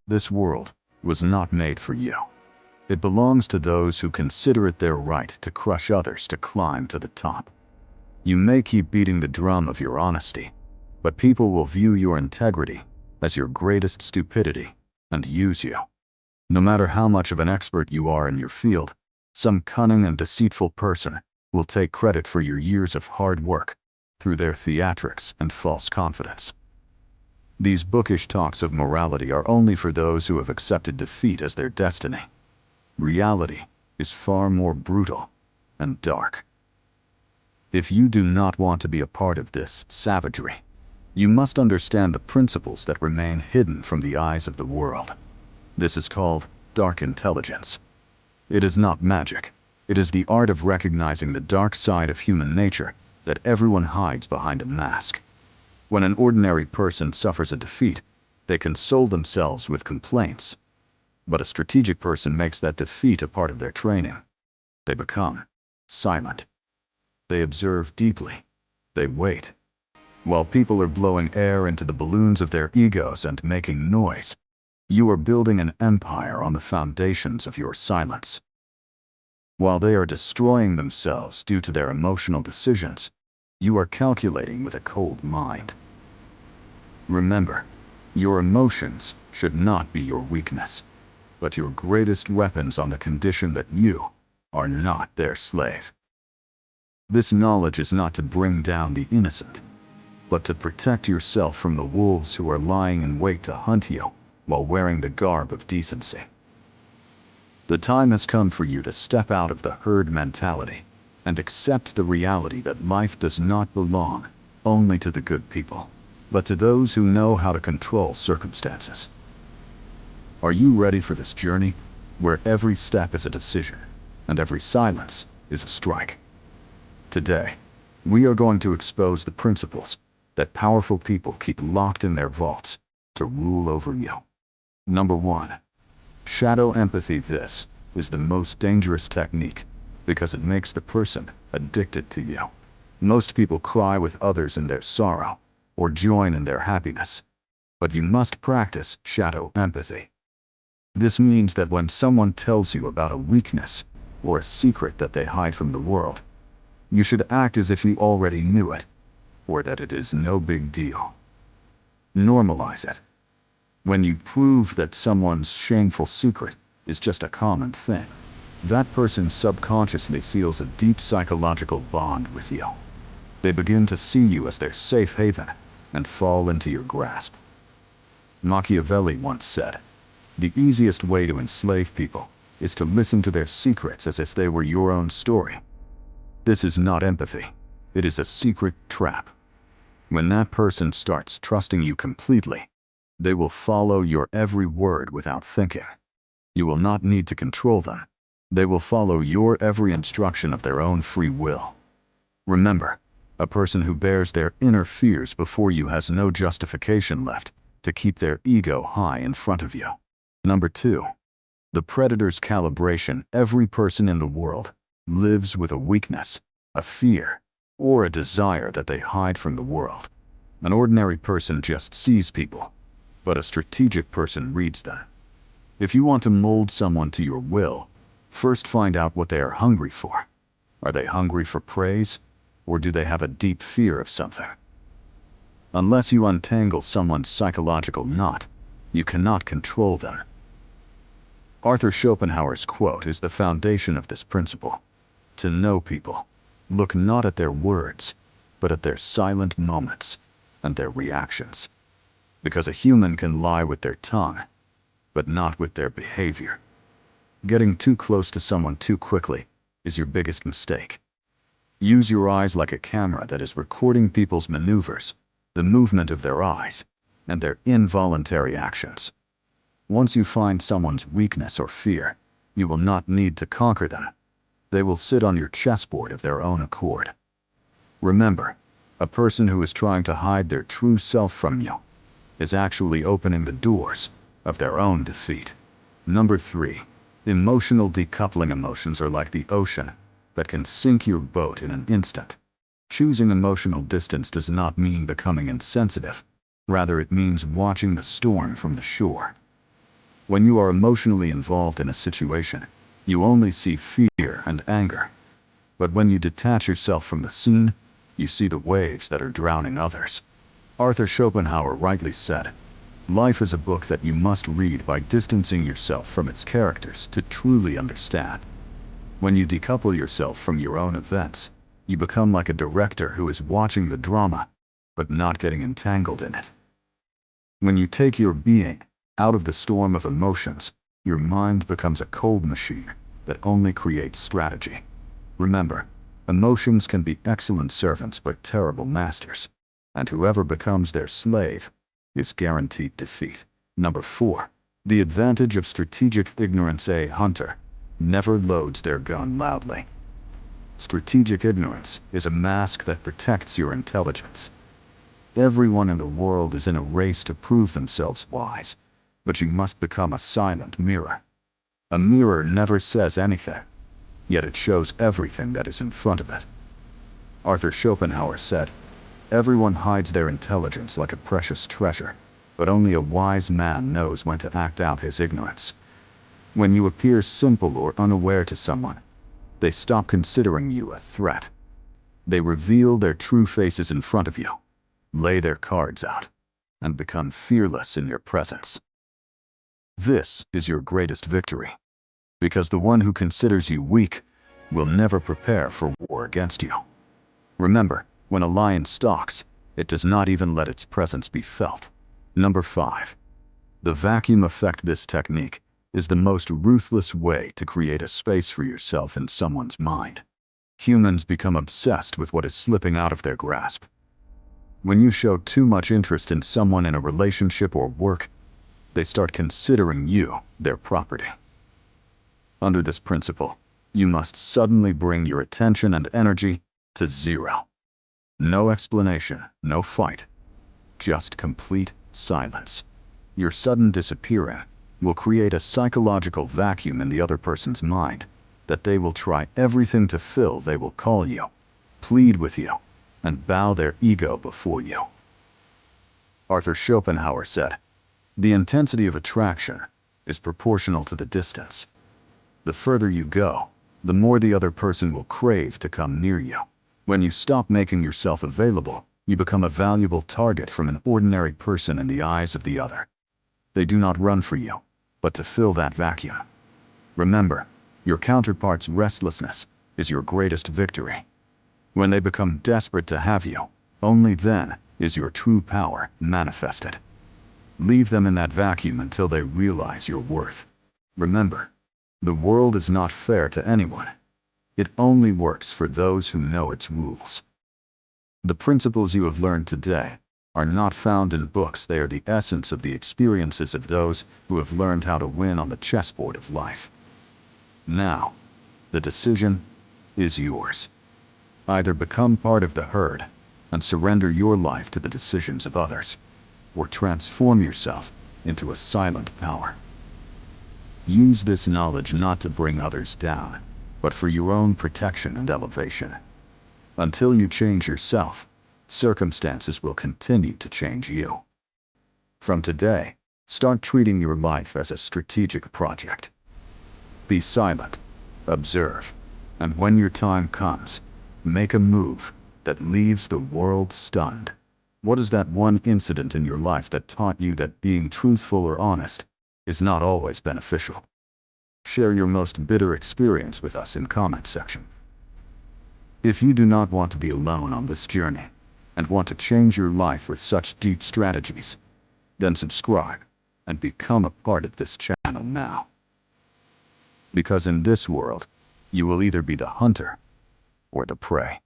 This world was not made for you. It belongs to those who consider it their right to crush others to climb to the top. You may keep beating the drum of your honesty, but people will view your integrity as your greatest stupidity and use you. No matter how much of an expert you are in your field, some cunning and deceitful person will take credit for your years of hard work through their theatrics and false confidence. These bookish talks of morality are only for those who have accepted defeat as their destiny. Reality is far more brutal and dark. If you do not want to be a part of this savagery, you must understand the principles that remain hidden from the eyes of the world. This is called dark intelligence. It is not magic. It is the art of recognizing the dark side of human nature that everyone hides behind a mask. When an ordinary person suffers a defeat, they console themselves with complaints. But a strategic person makes that defeat a part of their training. They become silent. They observe deeply. They wait. While people are blowing air into the balloons of their egos and making noise, you are building an empire on the foundations of your silence. While they are destroying themselves due to their emotional decisions, you are calculating with a cold mind. Remember, your emotions should not be your weakness, but your greatest weapons on the condition that you are not their slave. This knowledge is not to bring down the innocent, but to protect yourself from the wolves who are lying in wait to hunt you while wearing the garb of decency. The time has come for you to step out of the herd mentality and accept the reality that life does not belong only to the good people, but to those who know how to control circumstances. Are you ready for this journey, where every step is a decision and every silence is a strike? Today, we are going to expose the principles that powerful people keep locked in their vaults to rule over you. Number 1. Shadow empathy. This is the most dangerous technique because it makes the person addicted to you. Most people cry with others in their sorrow or join in their happiness, but you must practice shadow empathy. This means that when someone tells you about a weakness or a secret that they hide from the world, you should act as if you already knew it, or that it is no big deal. Normalize it. When you prove that someone's shameful secret is just a common thing, that person subconsciously feels a deep psychological bond with you. They begin to see you as their safe haven and fall into your grasp. Machiavelli once said, "The easiest way to enslave people is to listen to their secrets as if they were your own story." This is not empathy. It is a secret trap. When that person starts trusting you completely, they will follow your every word without thinking. You will not need to control them. They will follow your every instruction of their own free will. Remember, a person who bears their inner fears before you has no justification left to keep their ego high in front of you. Number 2. The predator's calibration. Every person in the world lives with a weakness, a fear, or a desire that they hide from the world. An ordinary person just sees people, but a strategic person reads them. If you want to mold someone to your will, first find out what they are hungry for. Are they hungry for praise, or do they have a deep fear of something? Unless you untangle someone's psychological knot, you cannot control them. Arthur Schopenhauer's quote is the foundation of this principle. To know people, look not at their words, but at their silent moments and their reactions. Because a human can lie with their tongue, but not with their behavior. Getting too close to someone too quickly is your biggest mistake. Use your eyes like a camera that is recording people's maneuvers, the movement of their eyes, and their involuntary actions. Once you find someone's weakness or fear, you will not need to conquer them. They will sit on your chessboard of their own accord. Remember, a person who is trying to hide their true self from you is actually opening the doors of their own defeat. Number 3. Emotional decoupling. Emotions are like the ocean that can sink your boat in an instant. Choosing emotional distance does not mean becoming insensitive. Rather, it means watching the storm from the shore. When you are emotionally involved in a situation, you only see fear and anger. But when you detach yourself from the scene, you see the waves that are drowning others. Arthur Schopenhauer rightly said, "Life is a book that you must read by distancing yourself from its characters to truly understand." When you decouple yourself from your own events, you become like a director who is watching the drama, but not getting entangled in it. When you take your being out of the storm of emotions, your mind becomes a cold machine that only creates strategy. Remember, emotions can be excellent servants but terrible masters, and whoever becomes their slave is guaranteed defeat. Number 4. The advantage of strategic ignorance. A hunter never loads their gun loudly. Strategic ignorance is a mask that protects your intelligence. Everyone in the world is in a race to prove themselves wise, but you must become a silent mirror. A mirror never says anything, yet it shows everything that is in front of it. Arthur Schopenhauer said, "Everyone hides their intelligence like a precious treasure, but only a wise man knows when to act out his ignorance." When you appear simple or unaware to someone, they stop considering you a threat. They reveal their true faces in front of you, lay their cards out, and become fearless in your presence. This is your greatest victory, because the one who considers you weak will never prepare for war against you. Remember, when a lion stalks, it does not even let its presence be felt. Number 5. The vacuum effect. This technique is the most ruthless way to create a space for yourself in someone's mind. Humans become obsessed with what is slipping out of their grasp. When you show too much interest in someone in a relationship or work, they start considering you their property. Under this principle, you must suddenly bring your attention and energy to zero. No explanation, no fight, just complete silence. Your sudden disappearing will create a psychological vacuum in the other person's mind that they will try everything to fill. They will call you, plead with you, and bow their ego before you. Arthur Schopenhauer said, "The intensity of attraction is proportional to the distance. The further you go, the more the other person will crave to come near you. When you stop making yourself available, you become a valuable target from an ordinary person in the eyes of the other. They do not run for you, but to fill that vacuum. Remember, your counterpart's restlessness is your greatest victory. When they become desperate to have you, only then is your true power manifested. Leave them in that vacuum until they realize your worth. Remember, the world is not fair to anyone. It only works for those who know its rules." The principles you have learned today are not found in books. They are the essence of the experiences of those who have learned how to win on the chessboard of life. Now, the decision is yours. Either become part of the herd and surrender your life to the decisions of others, or transform yourself into a silent power. Use this knowledge not to bring others down, but for your own protection and elevation. Until you change yourself, circumstances will continue to change you. From today, start treating your life as a strategic project. Be silent, observe, and when your time comes, make a move that leaves the world stunned. What is that one incident in your life that taught you that being truthful or honest is not always beneficial? Share your most bitter experience with us in comment section. If you do not want to be alone on this journey and want to change your life with such deep strategies, then subscribe and become a part of this channel now. Because in this world, you will either be the hunter or the prey.